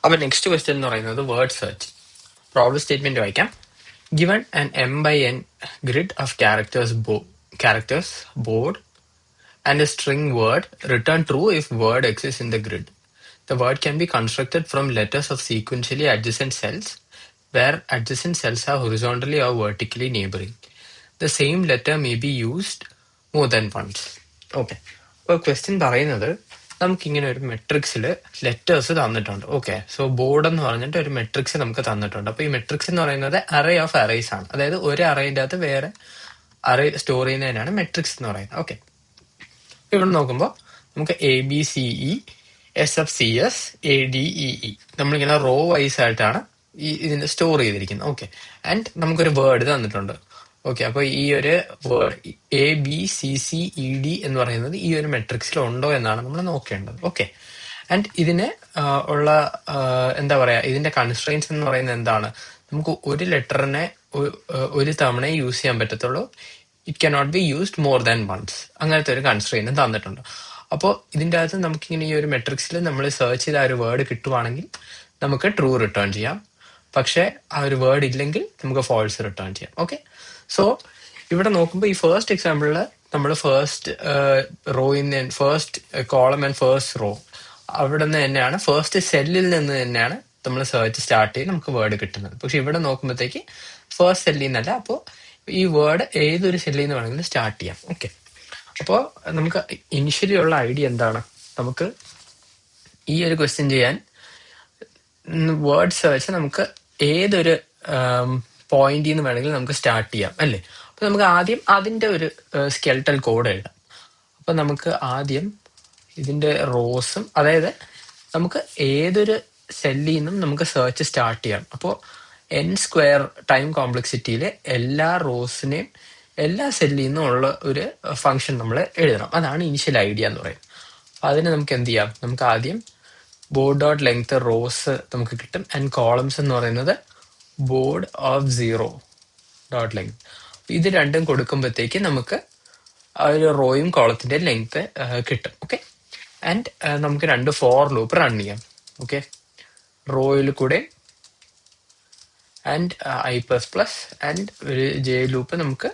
അപ്പൊ next question എന്ന് പറയുന്നത് വേർഡ് സെർച്ച്. പ്രോബ്ലം സ്റ്റേറ്റ്മെന്റ് വായിക്കാം. Given an m by n grid of characters board and a string word, return true if word exists in the grid. The word can be constructed from letters of sequentially adjacent cells where adjacent cells are horizontally or vertically neighboring. The same letter may be used more than once. Okay. അപ്പോൾ question പറയുന്നത് നമുക്കിങ്ങനെ ഒരു മെട്രിക്സിൽ letters തന്നിട്ടുണ്ട്. Okay, so board എന്ന് പറഞ്ഞിട്ട് ഒരു matrix നമുക്ക് തന്നിട്ടുണ്ട്. അപ്പൊ ഈ മെട്രിക്സ് എന്ന് പറയുന്നത് അറേ ഓഫ് അറേസ് ആണ്. അതായത് ഒരു അറേന്റെ അകത്ത് വേറെ അറേ സ്റ്റോർ ചെയ്യുന്നതിനാണ് മെട്രിക്സ് എന്ന് പറയുന്നത്. ഓക്കെ, ഇവിടെ നോക്കുമ്പോൾ നമുക്ക് ABCE, SFCS, ADEE നമ്മളിങ്ങനെ റോ വൈസ് ആയിട്ടാണ് ഇതിന് സ്റ്റോർ ചെയ്തിരിക്കുന്നത്. ഓക്കെ, ആൻഡ് നമുക്കൊരു വേർഡ് തന്നിട്ടുണ്ട്. ഓക്കെ, അപ്പൊ ഈ ഒരു വേർഡ് ABCCED എന്ന് പറയുന്നത് ഈ ഒരു മെട്രിക്സിൽ ഉണ്ടോ എന്നാണ് നമ്മൾ നോക്കേണ്ടത്. ഓക്കെ, ആൻഡ് ഇതിന് ഉള്ള എന്താ പറയാ, ഇതിന്റെ കൺസ്ട്രെയിൻസ് എന്ന് പറയുന്നത് എന്താണ്? നമുക്ക് ഒരു ലെറ്ററിനെ ഒരു തവണ യൂസ് ചെയ്യാൻ പറ്റത്തുള്ളൂ. It cannot be used more than once. അങ്ങനത്തെ ഒരു കൺസ്ട്രെയിൻ തന്നിട്ടുണ്ട്. അപ്പോൾ ഇതിൻ്റെ അകത്ത് നമുക്കിങ്ങനെ ഈ ഒരു മെട്രിക്സിൽ നമ്മൾ സെർച്ച് ചെയ്ത ആ ഒരു വേർഡ് കിട്ടുവാണെങ്കിൽ നമുക്ക് ട്രൂ റിട്ടേൺ ചെയ്യാം. പക്ഷെ ആ ഒരു വേർഡ് ഇല്ലെങ്കിൽ നമുക്ക് ഫോൾസ് റിട്ടേൺ ചെയ്യാം. ഓക്കെ, സോ ഇവിടെ നോക്കുമ്പോൾ ഈ ഫസ്റ്റ് എക്സാമ്പിളിൽ നമ്മൾ first first column and first row അവിടെ നിന്ന് തന്നെയാണ്, ഫസ്റ്റ് സെല്ലിൽ നിന്ന് തന്നെയാണ് നമ്മൾ സെർച്ച് സ്റ്റാർട്ട് ചെയ്ത് നമുക്ക് വേർഡ് കിട്ടുന്നത്. പക്ഷെ ഇവിടെ നോക്കുമ്പോഴത്തേക്ക് ഫസ്റ്റ് സെല്ലിൽ നിന്നല്ല. അപ്പോൾ ഈ വേർഡ് ഏതൊരു സെല്ലിൽ നിന്ന് വേണമെങ്കിലും സ്റ്റാർട്ട് ചെയ്യാം. ഓക്കെ, അപ്പോൾ നമുക്ക് ഇനിഷ്യലി ഉള്ള ഐഡിയ എന്താണ്? നമുക്ക് ഈ ഒരു ക്വസ്റ്റ്യൻ ചെയ്യാൻ വേർഡ് സെർച്ച് നമുക്ക് ഏതൊരു പോയിന്റിൽ നിന്ന് വേണമെങ്കിലും നമുക്ക് സ്റ്റാർട്ട് ചെയ്യാം, അല്ലേ? അപ്പൊ നമുക്ക് ആദ്യം അതിന്റെ ഒരു സ്കെൽട്ടൽ കോഡ് എഴുതാം. അപ്പൊ നമുക്ക് ആദ്യം ഇതിന്റെ റോസും, അതായത് നമുക്ക് ഏതൊരു സെല്ലിൽ നിന്നും നമുക്ക് സെർച്ച് സ്റ്റാർട്ട് ചെയ്യാം. അപ്പോൾ n² ടൈം കോംപ്ലക്സിറ്റിയിലെ എല്ലാ റോസിനെയും എല്ലാ സെല്ലിൽ നിന്നും ഉള്ള ഒരു ഫംഗ്ഷൻ നമ്മൾ എഴുതണം. അതാണ് ഇനിഷ്യൽ ഐഡിയ എന്ന് പറയുന്നത്. അപ്പൊ അതിന് നമുക്ക് എന്ത് ചെയ്യാം? നമുക്ക് ആദ്യം ബോർഡ് ഡോട്ട് ലെങ്ത് റോസ് നമുക്ക് കിട്ടും, ആൻഡ് കോളംസ് എന്ന് പറയുന്നത് ബോർഡ് ഓഫ് 0 ഡോട്ട് ലെങ്ത്. ഇത് രണ്ടും കൊടുക്കുമ്പോഴത്തേക്ക് നമുക്ക് ആ ഒരു റോയും കോളത്തിന്റെ ലെങ്ത് കിട്ടും. ഓക്കെ, ആൻഡ് നമുക്ക് രണ്ട് ഫോർ ലൂപ്പ് റൺ ചെയ്യാം. ഓക്കെ, റോയിൽ കൂടെ ആൻഡ് I++ ആൻഡ് ഒരു ജെ ലൂപ്പ് നമുക്ക്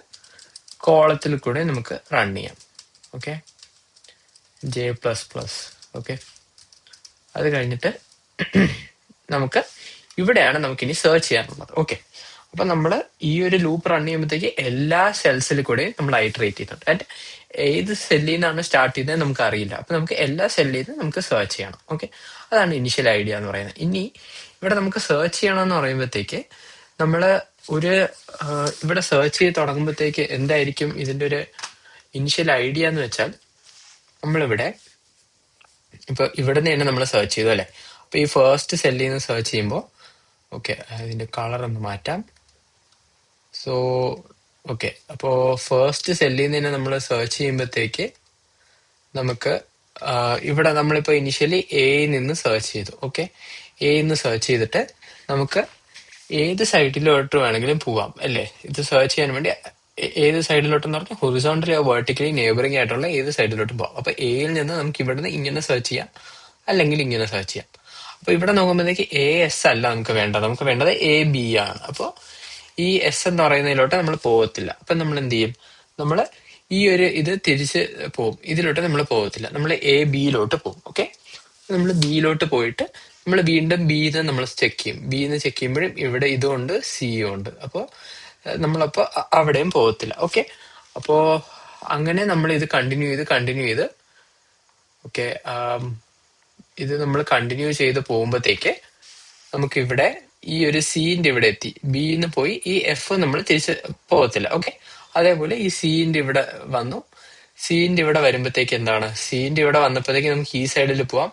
കോളത്തിൽ കൂടെ നമുക്ക് റൺ ചെയ്യാം. Okay, J++. ഓക്കെ, അത് കഴിഞ്ഞിട്ട് നമുക്ക് ഇവിടെയാണ് നമുക്കിനി സെർച്ച് ചെയ്യാനുള്ളത്. ഓക്കെ, അപ്പൊ നമ്മൾ ഈ ഒരു ലൂപ്പ് റൺ ചെയ്യുമ്പോഴത്തേക്ക് എല്ലാ സെൽസിൽ കൂടെ നമ്മൾ ഐറ്ററേറ്റ് ചെയ്യുന്നുണ്ട്. ആൻഡ് ഏത് സെല്ലിൽ നിന്നാണ് സ്റ്റാർട്ട് ചെയ്തത് നമുക്ക് അറിയില്ല. അപ്പൊ നമുക്ക് എല്ലാ സെല്ലിൽ നിന്നും നമുക്ക് സെർച്ച് ചെയ്യണം. ഓക്കെ, അതാണ് ഇനിഷ്യൽ ഐഡിയ എന്ന് പറയുന്നത്. ഇനി ഇവിടെ നമുക്ക് സെർച്ച് ചെയ്യണം എന്ന് പറയുമ്പോഴത്തേക്ക് നമ്മൾ ഒരു ഇവിടെ സെർച്ച് ചെയ്ത് തുടങ്ങുമ്പോഴത്തേക്ക് എന്തായിരിക്കും ഇതിന്റെ ഒരു ഇനിഷ്യൽ ഐഡിയ എന്ന് വെച്ചാൽ, നമ്മളിവിടെ ഇപ്പൊ ഇവിടെ നിന്ന് തന്നെ നമ്മൾ സെർച്ച് ചെയ്തു, അല്ലെ? അപ്പൊ ഈ ഫസ്റ്റ് സെല്ലിൽ നിന്ന് സെർച്ച് ചെയ്യുമ്പോൾ, ഓക്കെ, അതിന്റെ കളർ ഒന്ന് മാറ്റാം. സോ ഓക്കെ, അപ്പോ ഫസ്റ്റ് സെല്ലിൽ നിന്ന് തന്നെ നമ്മൾ സെർച്ച് ചെയ്യുമ്പോഴത്തേക്ക് നമുക്ക് ഇവിടെ നമ്മളിപ്പോ ഇനിഷ്യലി എയിൽ നിന്ന് സെർച്ച് ചെയ്തു. ഓക്കെ, എയിൽ നിന്ന് സെർച്ച് ചെയ്തിട്ട് നമുക്ക് ഏത് സൈഡിലോട്ട് വേണമെങ്കിലും പോവാം, അല്ലേ? ഇത് സെർച്ച് ചെയ്യാൻ വേണ്ടി ഏത് സൈഡിലോട്ടെന്ന് പറഞ്ഞാൽ ഹൊറിസോണ്ടലി വെർട്ടിക്കലി നെയ്ബറിംഗ് ആയിട്ടുള്ള ഏത് സൈഡിലോട്ടും പോവാം. അപ്പൊ എയിൽ നിന്ന് നമുക്ക് ഇവിടുന്ന് ഇങ്ങനെ സെർച്ച് ചെയ്യാം, അല്ലെങ്കിൽ ഇങ്ങനെ സെർച്ച് ചെയ്യാം. അപ്പൊ ഇവിടെ നോക്കുമ്പോഴത്തേക്ക് AS അല്ല നമുക്ക് വേണ്ടത്, നമുക്ക് വേണ്ടത് AB ആണ്. അപ്പോൾ ഈ S എന്ന് പറയുന്നതിലോട്ട് നമ്മൾ പോകത്തില്ല. അപ്പൊ നമ്മൾ എന്ത് ചെയ്യും? നമ്മൾ ഈ ഒരു ഇത് തിരിച്ച് പോകും, ഇതിലോട്ട് നമ്മൾ പോകത്തില്ല, നമ്മൾ ABയിലോട്ട് പോകും. ഓക്കെ, നമ്മൾ Bയിലോട്ട് പോയിട്ട് നമ്മൾ വീണ്ടും Bന്ന് നമ്മൾ ചെക്ക് ചെയ്യും. Bന്ന് ചെക്ക് ചെയ്യുമ്പോഴും ഇവിടെ ഇതുകൊണ്ട് C ഉണ്ട്. അപ്പോൾ നമ്മളപ്പോ അവിടെയും പോകത്തില്ല. ഓക്കെ, അപ്പോ അങ്ങനെ നമ്മൾ ഇത് കണ്ടിന്യൂ ചെയ്ത് ഓക്കെ, ഇത് നമ്മൾ കണ്ടിന്യൂ ചെയ്ത് പോകുമ്പോഴത്തേക്ക് നമുക്ക് ഇവിടെ ഈ ഒരു സീന്റെ ഇവിടെ എത്തി. ബിന്ന് പോയി ഈ എഫ് നമ്മൾ തിരിച്ച് പോകത്തില്ല. ഓക്കെ, അതേപോലെ ഈ സീന്റെ ഇവിടെ വന്നു. സീന്റെ ഇവിടെ വരുമ്പോഴത്തേക്ക് എന്താണ്? സീന്റെ ഇവിടെ വന്നപ്പോഴത്തേക്ക് നമുക്ക് ഈ സൈഡിൽ പോവാം,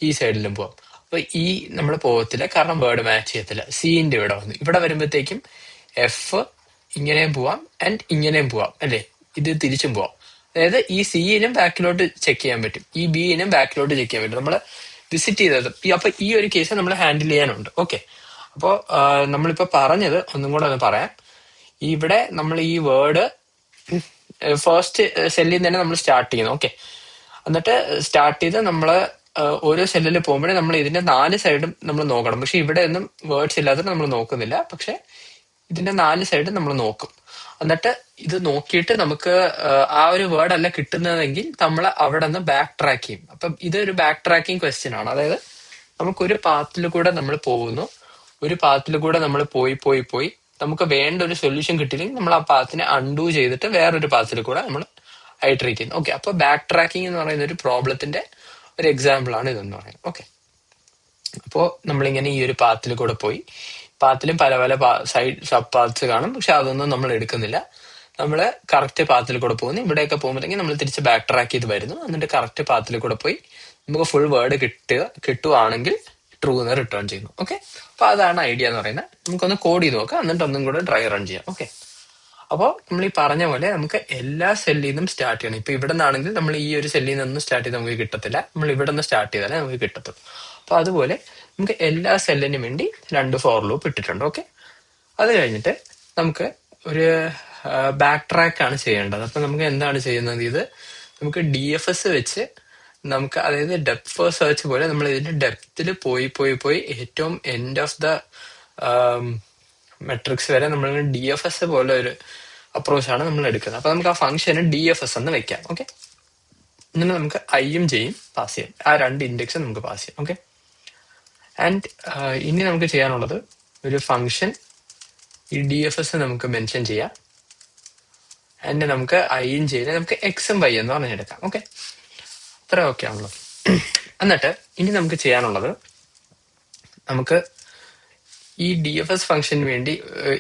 ഈ സൈഡിലും പോവാം. അപ്പൊ ഈ നമ്മൾ പോകത്തില്ല, കാരണം വേർഡ് മാച്ച് ചെയ്യത്തില്ല. സീന്റെ ഇവിടെ വന്നു. ഇവിടെ വരുമ്പോഴത്തേക്കും എഫ് ഇങ്ങനെയും പോവാം ആൻഡ് ഇങ്ങനെയും പോവാം, അല്ലെ? ഇത് തിരിച്ചും പോവാം. അതായത് ഈ സിയിനും ബാക്കിലോട്ട് ചെക്ക് ചെയ്യാൻ പറ്റും, ഈ ബിയിനും ബാക്കിലോട്ട് ചെക്ക് ചെയ്യാൻ പറ്റും. നമ്മൾ വിസിറ്റ് ചെയ്തത് അപ്പൊ ഈ ഒരു കേസ് നമ്മൾ ഹാൻഡിൽ ചെയ്യാനുണ്ട്. ഓക്കെ, അപ്പോ നമ്മളിപ്പോ പറഞ്ഞത് ഒന്നും കൂടെ ഒന്ന് പറയാം. ഇവിടെ നമ്മൾ ഈ വേർഡ് ഫസ്റ്റ് സെല്ലിൽ തന്നെ നമ്മൾ സ്റ്റാർട്ട് ചെയ്യുന്നു. ഓക്കെ, എന്നിട്ട് സ്റ്റാർട്ട് ചെയ്ത് നമ്മള് ഓരോ സെല്ലിൽ പോകുമ്പോഴേ നമ്മൾ ഇതിന്റെ 4 സൈഡും നമ്മൾ നോക്കണം. പക്ഷെ ഇവിടെ ഒന്നും വേർഡ്സ് ഇല്ലാതെ നമ്മൾ നോക്കുന്നില്ല. പക്ഷെ ഇതിന്റെ 4 സൈഡും നമ്മൾ നോക്കും. എന്നിട്ട് ഇത് നോക്കിയിട്ട് നമുക്ക് ആ ഒരു വേർഡ് അല്ല കിട്ടുന്നതെങ്കിൽ നമ്മൾ അവിടെ നിന്ന് ബാക്ക് ട്രാക്ക് ചെയ്യും. അപ്പം ഇതൊരു ബാക്ക് ട്രാക്കിംഗ് ക്വസ്റ്റ്യൻ ആണ്. അതായത് നമുക്കൊരു പാത്തിൽ കൂടെ നമ്മൾ പോകുന്നു, ഒരു പാത്തിൽ കൂടെ നമ്മൾ പോയി പോയി പോയി നമുക്ക് വേണ്ട ഒരു സൊല്യൂഷൻ കിട്ടിയില്ലെങ്കിൽ നമ്മൾ ആ പാത്തിനെ അൺഡു ചെയ്തിട്ട് വേറൊരു പാത്തിൽ കൂടെ നമ്മൾ ഐട്രേറ്റ് ചെയ്യുന്നു. ഓക്കെ, അപ്പൊ ബാക്ക് ട്രാക്കിംഗ് എന്ന് പറയുന്ന ഒരു പ്രോബ്ലത്തിന്റെ ഒരു എക്സാമ്പിൾ ആണ് ഇതെന്ന് പറയുന്നത്. ഓക്കെ, അപ്പോ നമ്മളിങ്ങനെ ഈ ഒരു പാത്തിൽ കൂടെ പോയി, പാത്തിലും പല പല സൈഡ് സബ് പാത്സ് കാണും, പക്ഷെ അതൊന്നും നമ്മൾ എടുക്കുന്നില്ല. നമ്മൾ കറക്റ്റ് പാത്തിൽ കൂടെ പോകുന്നു. ഇവിടെയൊക്കെ പോകുമ്പോഴെങ്കിൽ നമ്മൾ തിരിച്ച് ബാക്ക് ട്രാക്ക് ചെയ്ത് വരുന്നു. എന്നിട്ട് കറക്റ്റ് പാത്തിൽ കൂടെ പോയി നമുക്ക് ഫുൾ വേർഡ് കിട്ടുവാണെങ്കിൽ ട്രൂ എന്ന് റിട്ടേൺ ചെയ്യുന്നു. ഓക്കെ, അപ്പൊ അതാണ് ഐഡിയ എന്ന് പറയുന്നത്. നമുക്കൊന്ന് കോഡ് ചെയ്ത് നോക്കാം, എന്നിട്ട് ഒന്നും കൂടെ ഡ്രൈ റൺ ചെയ്യാം. ഓക്കെ, അപ്പോൾ നമ്മൾ ഈ പറഞ്ഞ പോലെ നമുക്ക് എല്ലാ സെല്ലിൽ നിന്നും സ്റ്റാർട്ട് ചെയ്യണം. ഇപ്പൊ ഇവിടെ നിന്നാണെങ്കിൽ നമ്മൾ ഈ ഒരു സെല്ലിൽ നിന്നും സ്റ്റാർട്ട് ചെയ്ത് നമുക്ക് കിട്ടത്തില്ല, നമ്മൾ ഇവിടെ നിന്ന് സ്റ്റാർട്ട് ചെയ്താലേ നമുക്ക് കിട്ടത്തുള്ളൂ. അപ്പൊ അതുപോലെ നമുക്ക് എല്ലാ സെല്ലിനും വേണ്ടി 2 ഫോർ ലൂപ്പ് ഇട്ടിട്ടുണ്ട്. ഓക്കെ, അത് കഴിഞ്ഞിട്ട് നമുക്ക് ഒരു ബാക്ക് ട്രാക്ക് ആണ് ചെയ്യേണ്ടത്. അപ്പൊ നമുക്ക് എന്താണ് ചെയ്യുന്നത്, ഇത് നമുക്ക് DFS വെച്ച് നമുക്ക്, അതായത് ഡെപ്ത് ഫസ്റ്റ് സെർച്ച് പോലെ നമ്മൾ ഇതിന്റെ ഡെപ്തിൽ പോയി പോയി പോയി ഏറ്റവും എൻഡ് ഓഫ് ദ മെട്രിക്സ് വരെ നമ്മൾ DFS പോലെ ഒരു അപ്രോച്ചാണ് നമ്മൾ എടുക്കുന്നത്. അപ്പൊ നമുക്ക് ആ ഫംഗ്ഷന് DFS എന്ന് വെക്കാം. ഓക്കെ, എന്നിട്ട് നമുക്ക് ഐയും ജെയും പാസ് ചെയ്യാം. ആ 2 ഇൻഡെക്സ് നമുക്ക് പാസ് ചെയ്യാം. ഓക്കെ, ആൻഡ് ഇനി നമുക്ക് ചെയ്യാനുള്ളത് ഒരു ഫംഗ്ഷൻ ഈ DFS നമുക്ക് മെൻഷൻ ചെയ്യാം. ആൻഡ് നമുക്ക് ഐയും ജെയിനെ നമുക്ക് എക്സും വൈ എന്ന് പറഞ്ഞെടുക്കാം. ഓക്കെ, അത്ര ഓക്കെ ആണല്ലോ. എന്നിട്ട് ഇനി നമുക്ക് ചെയ്യാനുള്ളത്, നമുക്ക് ഈ DFS ഫംഗ്ഷന് വേണ്ടി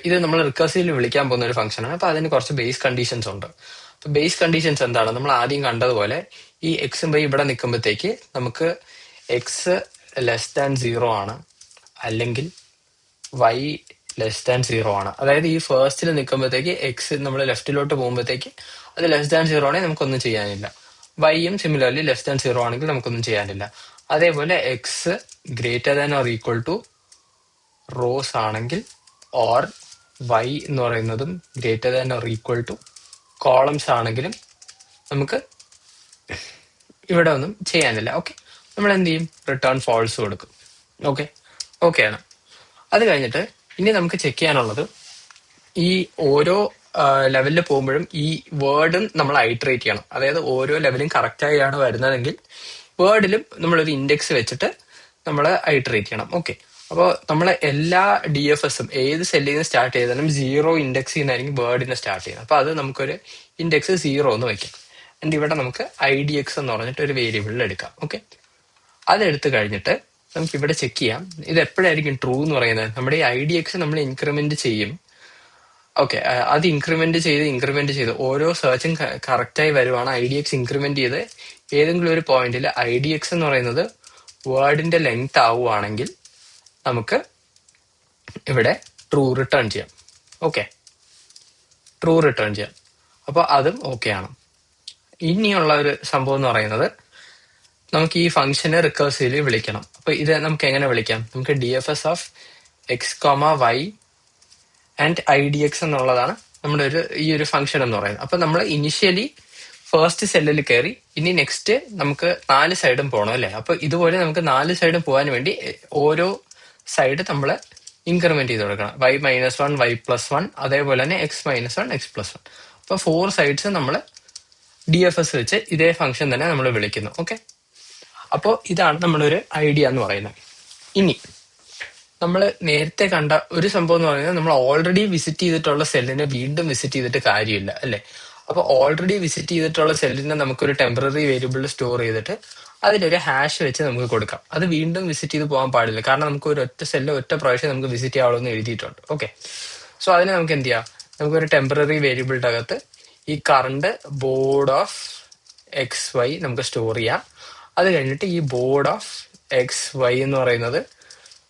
ഇത് നമ്മൾ റിക്കർസീവിൽ വിളിക്കാൻ പോകുന്ന ഒരു ഫംഗ്ഷനാണ്. അപ്പൊ അതിന് കുറച്ച് ബേസ് കണ്ടീഷൻസ് ഉണ്ട്. അപ്പൊ ബേസ് കണ്ടീഷൻസ് എന്താണ്, നമ്മൾ ആദ്യം കണ്ടതുപോലെ ഈ എക്സും വൈ ഇവിടെ നിൽക്കുമ്പോഴത്തേക്ക് നമുക്ക് എക്സ് ലെസ് ദാൻ 0 ആണ്, അല്ലെങ്കിൽ വൈ ലെസ് ദാൻ 0 ആണ്. അതായത് ഈ ഫേസ്റ്റിൽ നിൽക്കുമ്പോഴത്തേക്ക് എക്സ് നമ്മൾ ലെഫ്റ്റിലോട്ട് പോകുമ്പോഴത്തേക്ക് അത് ലെസ് ദാൻ 0 ആണെങ്കിൽ നമുക്കൊന്നും ചെയ്യാനില്ല. വൈയും സിമിലർലി ലെസ് ദാൻ 0 ആണെങ്കിൽ നമുക്കൊന്നും ചെയ്യാനില്ല. അതേപോലെ x greater than or equal to rows ആണെങ്കിൽ, ഓർ വൈ എന്ന് പറയുന്നതും greater than or equal to columns ആണെങ്കിലും നമുക്ക് ഇവിടെ ഒന്നും ചെയ്യാനില്ല. ഓക്കെ, നമ്മൾ എന്ത് ചെയ്യും, റിട്ടേൺ ഫോൾസ് കൊടുക്കും. ഓക്കെ, ഓക്കെയാണ്. അത് കഴിഞ്ഞിട്ട് ഇനി നമുക്ക് ചെക്ക് ചെയ്യാനുള്ളത്, ഈ ഓരോ ലെവലിൽ പോകുമ്പോഴും ഈ വേർഡും നമ്മൾ ഐട്രേറ്റ് ചെയ്യണം. അതായത് ഓരോ ലെവലും കറക്റ്റായാണ് വരുന്നതെങ്കിൽ വേർഡിലും നമ്മളൊരു ഇൻഡെക്സ് വെച്ചിട്ട് നമ്മൾ ഐട്രേറ്റ് ചെയ്യണം. ഓക്കെ, അപ്പോൾ നമ്മൾ എല്ലാ DFSും ഏത് സെല്ലിൽ നിന്ന് സ്റ്റാർട്ട് ചെയ്താലും 0 ഇൻഡെക്സ് ചെയ്യുന്നതായിരിക്കും വേർഡിനെ സ്റ്റാർട്ട് ചെയ്യുന്നത്. അപ്പൊ അത് നമുക്കൊരു ഇൻഡെക്സ് 0 എന്ന് വെക്കാം. ആൻഡ് ഇവിടെ നമുക്ക് IDX എന്ന് പറഞ്ഞിട്ട് ഒരു വേരിയബിളിൽ എടുക്കാം. ഓക്കെ, അതെടുത്ത് കഴിഞ്ഞിട്ട് നമുക്ക് ഇവിടെ ചെക്ക് ചെയ്യാം ഇത് എപ്പോഴായിരിക്കും ട്രൂ എന്ന് പറയുന്നത്. നമ്മുടെ ഈ IDX നമ്മൾ ഇൻക്രിമെന്റ് ചെയ്യും. ഓക്കെ, അത് ഇൻക്രിമെന്റ് ചെയ്ത് ഓരോ സെർച്ചും കറക്റ്റായി വരുവാണ്. IDX ഇൻക്രിമെന്റ് ചെയ്ത് ഏതെങ്കിലും ഒരു പോയിന്റിൽ IDX എന്ന് പറയുന്നത് വേർഡിന്റെ ലെങ്ത് ആവുകയാണെങ്കിൽ നമുക്ക് ഇവിടെ ട്രൂ റിട്ടേൺ ചെയ്യാം. ഓക്കെ, ട്രൂ റിട്ടേൺ ചെയ്യാം. അപ്പൊ അതും ഓക്കെ ആണ്. ഇനിയുള്ള ഒരു സംഭവം എന്ന് പറയുന്നത്, നമുക്ക് ഈ ഫംഗ്ഷനെ റിക്കേഴ്സീവ്ലി വിളിക്കണം. അപ്പൊ ഇത് നമുക്ക് എങ്ങനെ വിളിക്കാം, നമുക്ക് DFS of x comma y and IDX എന്നുള്ളതാണ് നമ്മുടെ ഈ ഒരു ഫംഗ്ഷൻ എന്ന് പറയുന്നത്. അപ്പൊ നമ്മൾ ഇനിഷ്യലി ഫസ്റ്റ് സെല്ലിൽ കയറി ഇനി നെക്സ്റ്റ് നമുക്ക് 4 സൈഡും പോകണം അല്ലെ. അപ്പൊ ഇതുപോലെ നമുക്ക് 4 സൈഡും പോകാൻ വേണ്ടി ഓരോ സൈഡ് നമ്മൾ ഇൻക്രിമെന്റ് ചെയ്ത് കൊടുക്കണം. y-1 y+1, അതേപോലെ തന്നെ x-1 x+1. അപ്പൊ 4 സൈഡ്സ് നമ്മൾ DFS വെച്ച് ഇതേ ഫംഗ്ഷൻ തന്നെ നമ്മൾ വിളിക്കുന്നു. ഓക്കെ, അപ്പോൾ ഇതാണ് നമ്മളൊരു ഐഡിയ എന്ന് പറയുന്നത്. ഇനി നമ്മൾ നേരത്തെ കണ്ട ഒരു സംഭവം എന്ന് പറയുന്നത്, നമ്മൾ ഓൾറെഡി വിസിറ്റ് ചെയ്തിട്ടുള്ള സെല്ലിനെ വീണ്ടും വിസിറ്റ് ചെയ്തിട്ട് കാര്യമില്ല അല്ലെ. അപ്പൊ ഓൾറെഡി വിസിറ്റ് ചെയ്തിട്ടുള്ള സെല്ലിനെ നമുക്കൊരു ടെമ്പററി വേരിയബിളിൽ സ്റ്റോർ ചെയ്തിട്ട് അതിലൊരു ഹാഷ് വെച്ച് നമുക്ക് കൊടുക്കാം. അത് വീണ്ടും വിസിറ്റ് ചെയ്ത് പോകാൻ പാടില്ല, കാരണം നമുക്ക് ഒരു ഒറ്റ സെല്ല് ഒറ്റ പ്രാവശ്യം നമുക്ക് വിസിറ്റ് ചെയ്യാവുള്ളൂ എന്ന് എഴുതിയിട്ടുണ്ട്. ഓക്കെ, സോ അതിന് നമുക്ക് എന്ത് ചെയ്യാം, നമുക്കൊരു ടെമ്പററി വേരിയബിളിന്റെ അകത്ത് ഈ കറണ്ട് ബോർഡ് ഓഫ് XY നമുക്ക് സ്റ്റോർ ചെയ്യാം. അത് കഴിഞ്ഞിട്ട് ഈ ബോർഡ് ഓഫ് XY എന്ന് പറയുന്നത്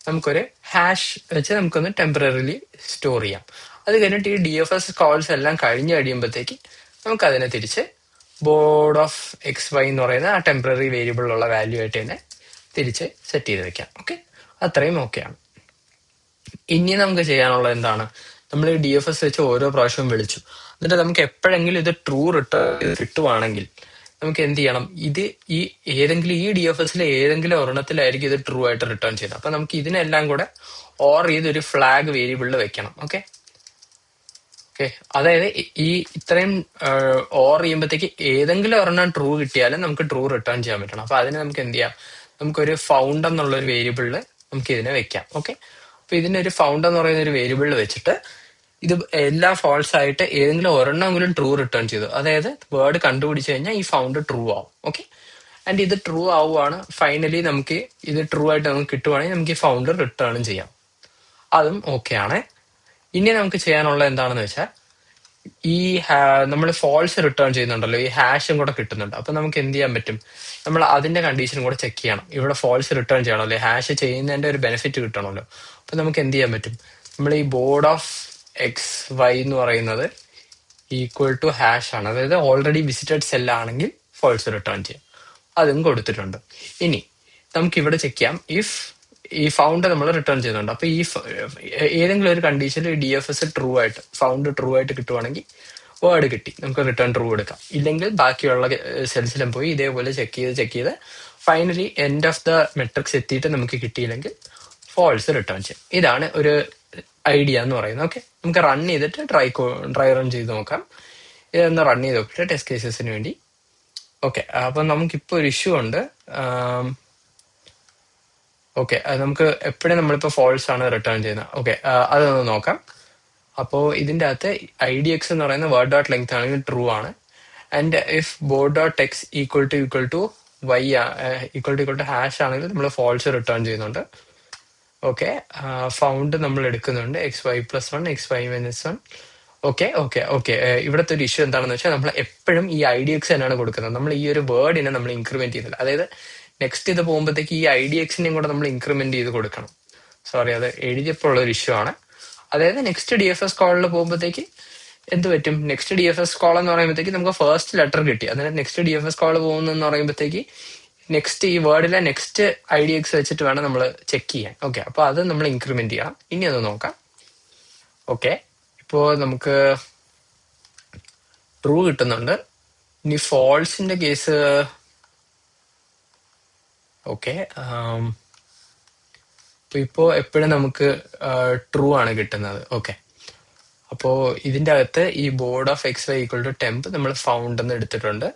നമുക്കൊരു ഹാഷ് വെച്ച് നമുക്കൊന്ന് ടെമ്പററിലി സ്റ്റോർ ചെയ്യാം. അത് കഴിഞ്ഞിട്ട് ഈ DFS കോൾസ് എല്ലാം കഴിഞ്ഞ് കഴിയുമ്പോഴത്തേക്ക് നമുക്ക് അതിനെ തിരിച്ച് ബോർഡ് ഓഫ് XY എന്ന് പറയുന്ന ആ ടെമ്പററി വേരിയബിളിലുള്ള വാല്യൂ ആയിട്ട് തന്നെ തിരിച്ച് സെറ്റ് ചെയ്ത് വെക്കാം. ഓക്കെ, അത്രയും ഓക്കെയാണ്. ഇനി നമുക്ക് ചെയ്യാനുള്ളത് എന്താണ്, നമ്മൾ ഈ DFS വെച്ച് ഓരോ പ്രാവശ്യവും വിളിച്ചു, എന്നിട്ട് നമുക്ക് എപ്പോഴെങ്കിലും ഇത് ട്രൂ റിട്ടേൺ കിട്ടുവാണെങ്കിൽ നമുക്ക് എന്ത് ചെയ്യണം, ഇത് ഈ ഏതെങ്കിലും ഈ DFSൽ ഏതെങ്കിലും ഒരെണ്ണത്തിലായിരിക്കും ഇത് ട്രൂ ആയിട്ട് റിട്ടേൺ ചെയ്യുന്നത്. അപ്പൊ നമുക്ക് ഇതിനെല്ലാം കൂടെ ഓർ ചെയ്തൊരു ഫ്ലാഗ് വേരിയബിളിൽ വെക്കണം. ഓക്കെ, അതായത് ഈ ഇത്രയും ഓർ ചെയ്യുമ്പോഴത്തേക്ക് ഏതെങ്കിലും ഒരെണ്ണം ട്രൂ കിട്ടിയാലും നമുക്ക് ട്രൂ റിട്ടേൺ ചെയ്യാൻ പറ്റണം. അപ്പൊ അതിന് നമുക്ക് എന്ത് ചെയ്യാം, നമുക്കൊരു ഫൗണ്ട് എന്നുള്ള ഒരു വേരിയബിളിൽ നമുക്ക് ഇതിനെ വെക്കാം. ഓക്കെ, അപ്പൊ ഇതിനൊരു ഫൗണ്ട് എന്ന് പറയുന്ന ഒരു വേരിയബിളിൽ വെച്ചിട്ട് ഇത് എല്ലാം ഫാൾസ് ആയിട്ട് ഏതെങ്കിലും ഒരെണ്ണമെങ്കിലും ട്രൂ റിട്ടേൺ ചെയ്തു, അതായത് വേർഡ് കണ്ടുപിടിച്ചു കഴിഞ്ഞാൽ ഈ ഫൗണ്ട് ട്രൂ ആവും. ഓക്കെ, ആൻഡ് ഇത് ട്രൂ ആവുകയാണ്. ഫൈനലി നമുക്ക് ഇത് ട്രൂ ആയിട്ട് നമുക്ക് കിട്ടുവാണെങ്കിൽ നമുക്ക് ഈ ഫൗണ്ട് റിട്ടേണും ചെയ്യാം. അതും ഓക്കെ ആണ്. ഇനി നമുക്ക് ചെയ്യാനുള്ള എന്താണെന്ന് വെച്ചാൽ, ഈ നമ്മൾ ഫോൾസ് റിട്ടേൺ ചെയ്യുന്നുണ്ടല്ലോ, ഈ ഹാഷും കൂടെ കിട്ടുന്നുണ്ട്. അപ്പൊ നമുക്ക് എന്ത് ചെയ്യാൻ പറ്റും, നമ്മൾ അതിന്റെ കണ്ടീഷനും കൂടെ ചെക്ക് ചെയ്യണം. ഇവിടെ ഫോൾസ് റിട്ടേൺ ചെയ്യണമല്ലോ, ഹാഷ് ചെയ്യുന്നതിന്റെ ഒരു ബെനിഫിറ്റ് കിട്ടണമല്ലോ. അപ്പൊ നമുക്ക് എന്ത് ചെയ്യാൻ പറ്റും, നമ്മൾ ഈ ബോർഡ് ഓഫ് XY എന്ന് പറയുന്നത് ഈക്വൽ ടു ഹാഷ് ആണ്, അതായത് ഓൾറെഡി വിസിറ്റഡ് സെൽ ആണെങ്കിൽ ഫോൾസ് റിട്ടേൺ ചെയ്യാം. അതും കൊടുത്തിട്ടുണ്ട്. ഇനി നമുക്ക് ഇവിടെ ചെക്ക് ചെയ്യാം, ഇഫ് ഈ ഫൗണ്ട് നമ്മൾ റിട്ടേൺ ചെയ്യുന്നുണ്ട്. അപ്പൊ ഈ ഏതെങ്കിലും ഒരു കണ്ടീഷനിൽ DFS ട്രൂ ആയിട്ട് ഫൗണ്ട് ട്രൂ ആയിട്ട് കിട്ടുവാണെങ്കിൽ വേർഡ് കിട്ടി, നമുക്ക് റിട്ടേൺ ട്രൂ എടുക്കാം. ഇല്ലെങ്കിൽ ബാക്കിയുള്ള സെൽസിലും പോയി ഇതേപോലെ ചെക്ക് ചെയ്ത് finally end of the matrix എത്തിയിട്ട് നമുക്ക് കിട്ടിയില്ലെങ്കിൽ ഫോൾസ് റിട്ടേൺ ചെയ്യാം. ഇതാണ് ഒരു ഐഡിയ എന്ന് പറയുന്നത്. ഓക്കെ, നമുക്ക് റൺ ചെയ്തിട്ട് ട്രൈ റൺ ചെയ്ത് നോക്കാം. ഇതൊന്ന് റൺ ചെയ്ത് നോക്കിയിട്ട് ടെസ്റ്റ് കേസസിന് വേണ്ടി. ഓക്കെ, അപ്പൊ നമുക്കിപ്പോ ഒരു ഇഷ്യൂ ഉണ്ട്. ഓക്കെ, നമുക്ക് എപ്പോഴും നമ്മളിപ്പോ ഫോൾസ് ആണ് റിട്ടേൺ ചെയ്യുന്നത്. ഓക്കെ, അതൊന്ന് നോക്കാം. അപ്പോ ഇതിന്റെ അകത്ത് IDX എന്ന് പറയുന്ന വേർഡ് ഡോട്ട് ലെങ്ത് ആണെങ്കിൽ ട്രൂ ആണ്. And if board dot x equal to y equal to hash ആണെങ്കിൽ നമ്മൾ ഫോൾസ് റിട്ടേൺ ചെയ്യുന്നുണ്ട്. ഓക്കെ, ഫൗണ്ട് നമ്മൾ എടുക്കുന്നുണ്ട് XY+1 XY-1. ഓക്കെ, ഇവിടുത്തെ ഒരു ഇഷ്യൂ എന്താണെന്ന് വെച്ചാൽ, നമ്മൾ എപ്പോഴും ഈ IDX തന്നെയാണ് കൊടുക്കുന്നത്. നമ്മൾ ഈ ഒരു വേർഡിനെ നമ്മൾ ഇൻക്രിമെന്റ് ചെയ്യുന്നില്ല. അതായത് നെക്സ്റ്റ് ഇത് പോകുമ്പോഴത്തേക്ക് ഈ IDXനെയും കൂടെ നമ്മൾ ഇൻക്രിമെന്റ് ചെയ്ത് കൊടുക്കണം. സോറി, അത് എഴുതിയപ്പോൾ ഉള്ള ഒരു ഇഷ്യൂ ആണ്. അതായത് നെക്സ്റ്റ് DFS കോളിൽ പോകുമ്പോഴത്തേക്ക് എന്ത് പറ്റും, നെക്സ്റ്റ് DFS കോൾ എന്ന് പറയുമ്പോഴത്തേക്ക് നമുക്ക് ഫസ്റ്റ് ലെറ്റർ കിട്ടി. അതിന് നെക്സ്റ്റ് DFS കോൾ പോകുന്നെന്ന് പറയുമ്പോഴത്തേക്ക് നെക്സ്റ്റ് ഈ വേർഡിലെ നെക്സ്റ്റ് IDX വെച്ചിട്ട് വേണം നമ്മൾ ചെക്ക് ചെയ്യാൻ. ഓക്കെ, അപ്പൊ അത് നമ്മൾ ഇൻക്രിമെന്റ് ചെയ്യണം. ഇനി അത് നോക്കാം. ഓക്കെ, ഇപ്പോ നമുക്ക് ട്രൂ കിട്ടുന്നുണ്ട്. ഇനി ഫോൾസിന്റെ കേസ്. ഓക്കെ, ഇപ്പോ എപ്പോഴും നമുക്ക് ട്രൂ ആണ് കിട്ടുന്നത്. ഓക്കെ, അപ്പോ ഇതിന്റെ അകത്ത് ഈ board of XY equal to temp നമ്മൾ ഫൗണ്ട് എന്ന് എടുത്തിട്ടുണ്ട്.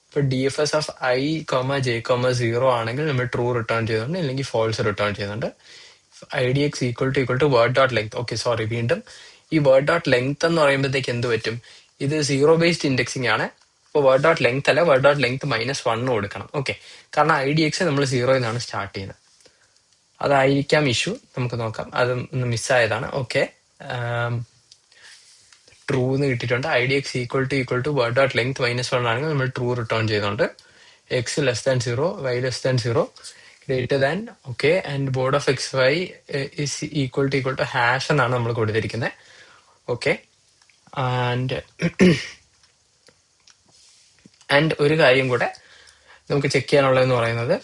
ഇപ്പൊ DFS ഓഫ് I,J,0 ആണെങ്കിൽ നമ്മൾ ട്രൂ റിട്ടേൺ ചെയ്യുന്നുണ്ട്, അല്ലെങ്കിൽ ഫോൾസ് റിട്ടേൺ ചെയ്യുന്നുണ്ട്. IDX equal to word dot length. Okay, sorry, വീണ്ടും ഈ വേർഡ് ഡോട്ട് ലെങ്ത് എന്ന് പറയുമ്പോഴത്തേക്ക് എന്ത് പറ്റും, ഇത് 0 ബേസ്ഡ് ഇൻഡെക്സിംഗ് ആണ്. അപ്പോൾ വേർഡ് ഡോട്ട് ലെങ്ത് അല്ല, വേർഡ് ഡോട്ട് ലെങ്ത് -1 കൊടുക്കണം. ഓക്കെ, കാരണം IDX നമ്മൾ 0 നിന്നാണ് സ്റ്റാർട്ട് ചെയ്യുന്നത്. അതായിരിക്കാം ഇഷ്യൂ. നമുക്ക് നോക്കാം, അത് ഒന്ന് മിസ്സായതാണ്. ഓക്കെ, ട്രൂ എന്ന് കിട്ടിയിട്ടുണ്ട്. IDX equal to word dot length -1 ആണെങ്കിൽ നമ്മൾ ട്രൂ റിട്ടേൺ ചെയ്യുന്നുണ്ട്. X 0, Y 0, greater than. Okay, and board of XY is equal to hash എന്നാണ് നമ്മൾ കൊടുത്തിരിക്കുന്നത്. ഓക്കെ, ആൻഡ് ഒരു കാര്യം കൂടെ നമുക്ക് ചെക്ക് ചെയ്യാനുള്ളതെന്ന് പറയുന്നത്,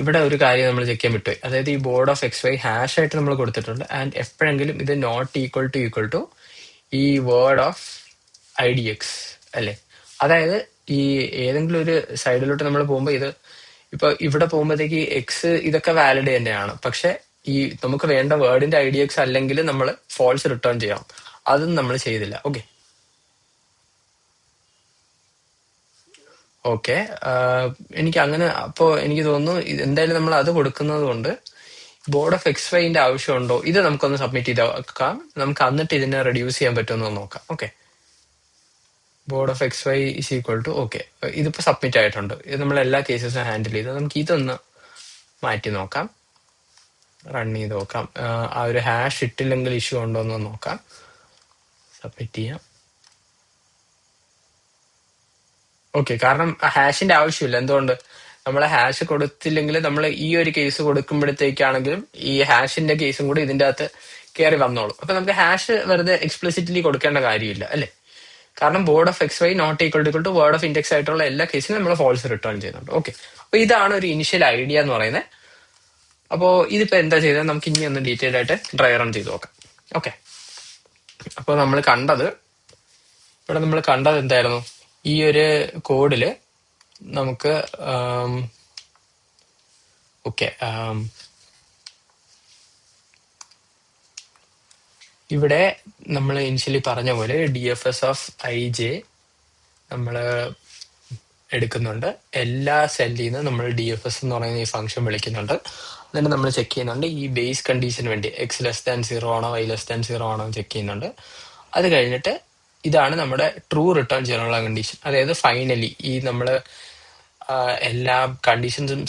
ഇവിടെ ഒരു കാര്യം നമ്മൾ ചെക്ക് ചെയ്യാൻ വിട്ടുപോയി. അതായത് ഈ ബോർഡ് ഓഫ് XY ഹാഷ് ആയിട്ട് നമ്മൾ കൊടുത്തിട്ടുണ്ട്. ആൻഡ് എപ്പോഴെങ്കിലും ഇത് നോട്ട് ഈക്വൽ ടു ഈ വേർഡ് ഓഫ് IDX അല്ലെ. അതായത് ഈ ഏതെങ്കിലും ഒരു സൈഡിലോട്ട് നമ്മൾ പോകുമ്പോൾ ഇത് ഇപ്പൊ ഇവിടെ പോകുമ്പോഴത്തേക്ക് എക്സ് ഇതൊക്കെ വാലിഡ് തന്നെയാണ്. പക്ഷെ ഈ നമുക്ക് വേണ്ട വേർഡിന്റെ IDX അല്ലെങ്കിൽ നമ്മൾ ഫോൾസ് റിട്ടേൺ ചെയ്യാം. അതും നമ്മൾ ചെയ്തില്ല. ഓക്കെ, എനിക്ക് അങ്ങനെ അപ്പോ എനിക്ക് തോന്നുന്നു എന്തായാലും നമ്മൾ അത് കൊടുക്കുന്നത് കൊണ്ട് ബോർഡ് ഓഫ് XYന്റെ ആവശ്യമുണ്ടോ, ഇത് നമുക്കൊന്ന് സബ്മിറ്റ് ചെയ്ത് വെക്കാം. നമുക്ക് എന്നിട്ട് ഇതിനെ റെഡ്യൂസ് ചെയ്യാൻ പറ്റുമെന്ന് നോക്കാം. Okay, board of XY is equal to. Okay, ഇതിപ്പോ സബ്മിറ്റ് ആയിട്ടുണ്ട്. ഇത് നമ്മൾ എല്ലാ കേസസും ഹാൻഡിൽ ചെയ്ത് നമുക്ക് ഇതൊന്ന് മാറ്റി നോക്കാം, റൺ ചെയ്ത് നോക്കാം. ആ ഒരു ഹാഷ് ഇട്ടില്ലെങ്കിൽ ഇഷ്യൂ ഉണ്ടോ എന്ന് നോക്കാം. സബ്മിറ്റ് ചെയ്യാം. ഓക്കെ, കാരണം ഹാഷിന്റെ ആവശ്യമില്ല. എന്തുകൊണ്ട്, നമ്മൾ ഹാഷ് കൊടുത്തില്ലെങ്കിൽ നമ്മൾ ഈ ഒരു കേസ് കൊടുക്കുമ്പോഴത്തേക്കാണെങ്കിലും ഈ ഹാഷിന്റെ കേസും കൂടി ഇതിന്റെ അകത്ത് കയറി വന്നോളും. അപ്പൊ നമുക്ക് ഹാഷ് വെറുതെ എക്സ്പ്ലിസിറ്റ്ലി കൊടുക്കേണ്ട കാര്യമില്ല അല്ലെ. കാരണം board of XY not equal to word of index ആയിട്ടുള്ള എല്ലാ കേസിലും നമ്മൾ ഫോൾസ് റിട്ടേൺ ചെയ്യുന്നുണ്ട്. ഓക്കെ, അപ്പൊ ഇതാണ് ഒരു ഇനിഷ്യൽ ഐഡിയ എന്ന് പറയുന്നത്. അപ്പോ ഇതിപ്പോ എന്താ ചെയ്തത്, നമുക്ക് ഇനി ഒന്ന് ഡീറ്റെയിൽ ആയിട്ട് ഡ്രൈ റൺ ചെയ്ത് നോക്കാം. ഓക്കെ, അപ്പോൾ ഇവിടെ നമ്മൾ കണ്ടത് എന്തായിരുന്നു, ഈ ഒരു കോഡില് നമുക്ക് ഓക്കെ ഇവിടെ നമ്മൾ ഇനിഷ്യലി പറഞ്ഞ പോലെ DFS ഓഫ് IJ നമ്മൾ എടുക്കുന്നുണ്ട്. എല്ലാ സെല്ലിൽ നിന്ന് നമ്മൾ DFS എന്ന് പറയുന്ന ഈ ഫംഗ്ഷൻ വിളിക്കുന്നുണ്ട്. എന്നിട്ട് നമ്മൾ ചെക്ക് ചെയ്യുന്നുണ്ട് ഈ ബേസ് കണ്ടീഷന് വേണ്ടി X 0 ആണോ Y 0 ആണോ ചെക്ക് ചെയ്യുന്നുണ്ട്. അത് കഴിഞ്ഞിട്ട് ഇതാണ് നമ്മുടെ ട്രൂ റിട്ടേൺ ചെയ്യാനുള്ള കണ്ടീഷൻ. അതായത് ഫൈനലി ഈ നമ്മൾ എല്ലാ കണ്ടീഷൻസും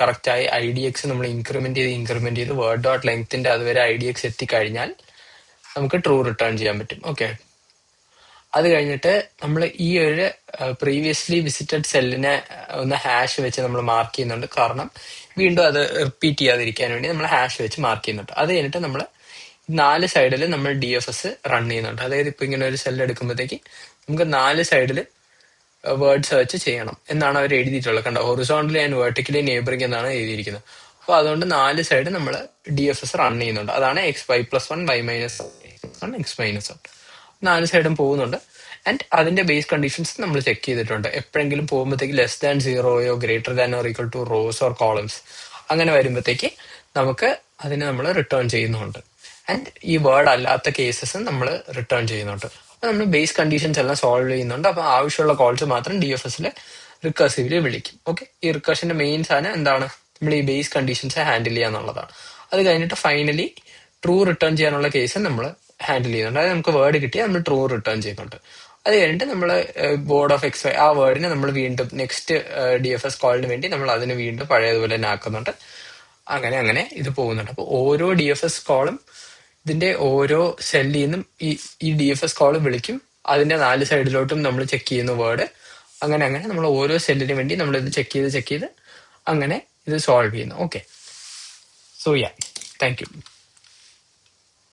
കറക്റ്റായി IDX നമ്മൾ ഇൻക്രിമെന്റ് ചെയ്ത് വേർഡ് ഡോട്ട് ലെങ്ത്തിന്റെ അതുവരെ IDX എത്തിക്കഴിഞ്ഞാൽ നമുക്ക് ട്രൂ റിട്ടേൺ ചെയ്യാൻ പറ്റും. ഓക്കെ, അത് കഴിഞ്ഞിട്ട് നമ്മൾ ഈ ഒരു പ്രീവിയസ്ലി വിസിറ്റഡ് സെല്ലിനെ ഒന്ന് ഹാഷ് വെച്ച് നമ്മൾ മാർക്ക് ചെയ്യുന്നുണ്ട്. കാരണം വീണ്ടും അത് റിപ്പീറ്റ് ചെയ്യാതിരിക്കാൻ വേണ്ടി നമ്മൾ ഹാഷ് വെച്ച് മാർക്ക് ചെയ്യുന്നുണ്ട്. അത് കഴിഞ്ഞിട്ട് നമ്മൾ 4 സൈഡിൽ നമ്മൾ DFS റൺ ചെയ്യുന്നുണ്ട്. അതായത് ഇപ്പൊ ഇങ്ങനെ ഒരു സെൽ എടുക്കുമ്പോഴത്തേക്ക് നമുക്ക് 4 സൈഡിൽ വേർഡ് സെർച്ച് ചെയ്യണം എന്നാണ് അവർ എഴുതിയിട്ടുള്ളത്. കണ്ടോ, ഹൊറിസോണ്ടലി ആൻഡ് വെർട്ടിക്കലി നെയ്ബറിംഗ് എന്നാണ് എഴുതിയിരിക്കുന്നത്. അപ്പൊ അതുകൊണ്ട് 4 സൈഡ് നമ്മൾ DFS റൺ ചെയ്യുന്നുണ്ട്. അതാണ് X(y+1 y-1 X-1) 4 സൈഡും പോകുന്നുണ്ട്. ആൻഡ് അതിന്റെ ബേസ് കണ്ടീഷൻസ് നമ്മൾ ചെക്ക് ചെയ്തിട്ടുണ്ട്. എപ്പോഴെങ്കിലും പോകുമ്പോഴത്തേക്ക് <0 greater than or equal to rows or columns അങ്ങനെ വരുമ്പോഴത്തേക്ക് നമുക്ക് അതിനെ നമ്മൾ റിട്ടേൺ ചെയ്യുന്നുണ്ട്. ആൻഡ് ഈ വേർഡ് അല്ലാത്ത കേസസ് നമ്മൾ റിട്ടേൺ ചെയ്യുന്നുണ്ട്. അപ്പൊ നമ്മൾ ബേസ് കണ്ടീഷൻസ് എല്ലാം സോൾവ് ചെയ്യുന്നുണ്ട്. അപ്പൊ ആവശ്യമുള്ള കോൾസ് മാത്രം DFSൽ റിക്കർസീവ്ലി വിളിക്കും. ഓക്കെ, ഈ റിക്കർഷന്റെ മെയിൻ സാധനം എന്താണ്? നമ്മൾ ഈ ബേസ് കണ്ടീഷൻസ് ഹാൻഡിൽ ചെയ്യാന്നുള്ളതാണ്. അത് കഴിഞ്ഞിട്ട് ഫൈനലി ട്രൂ റിട്ടേൺ ചെയ്യാനുള്ള കേസ് നമ്മൾ ഹാൻഡിൽ ചെയ്യുന്നുണ്ട്. അതായത് നമുക്ക് വേർഡ് കിട്ടിയാൽ നമ്മൾ ട്രൂ റിട്ടേൺ ചെയ്യുന്നുണ്ട്. അത് കഴിഞ്ഞിട്ട് നമ്മൾ ബോർഡ് ഓഫ് XY ആ വേർഡിനെ നമ്മൾ വീണ്ടും നെക്സ്റ്റ് DFS കോളിന് വേണ്ടി നമ്മൾ അതിന് വീണ്ടും പഴയതുപോലെ തന്നെ ആക്കുന്നുണ്ട്. അങ്ങനെ ഇത് പോകുന്നുണ്ട്. അപ്പൊ ഓരോ DFS കോളും ഇതിന്റെ ഓരോ സെല്ലിൽ നിന്നും ഈ DFS കോള് വിളിക്കും. അതിന്റെ 4 സൈഡിലോട്ടും നമ്മൾ ചെക്ക് ചെയ്യുന്ന വേർഡ് അങ്ങനെ നമ്മൾ ഓരോ സെല്ലിന് വേണ്ടി നമ്മൾ ഇത് ചെക്ക് ചെയ്ത് അങ്ങനെ ഇത് സോൾവ് ചെയ്യുന്നു. Okay, so yeah, thank you.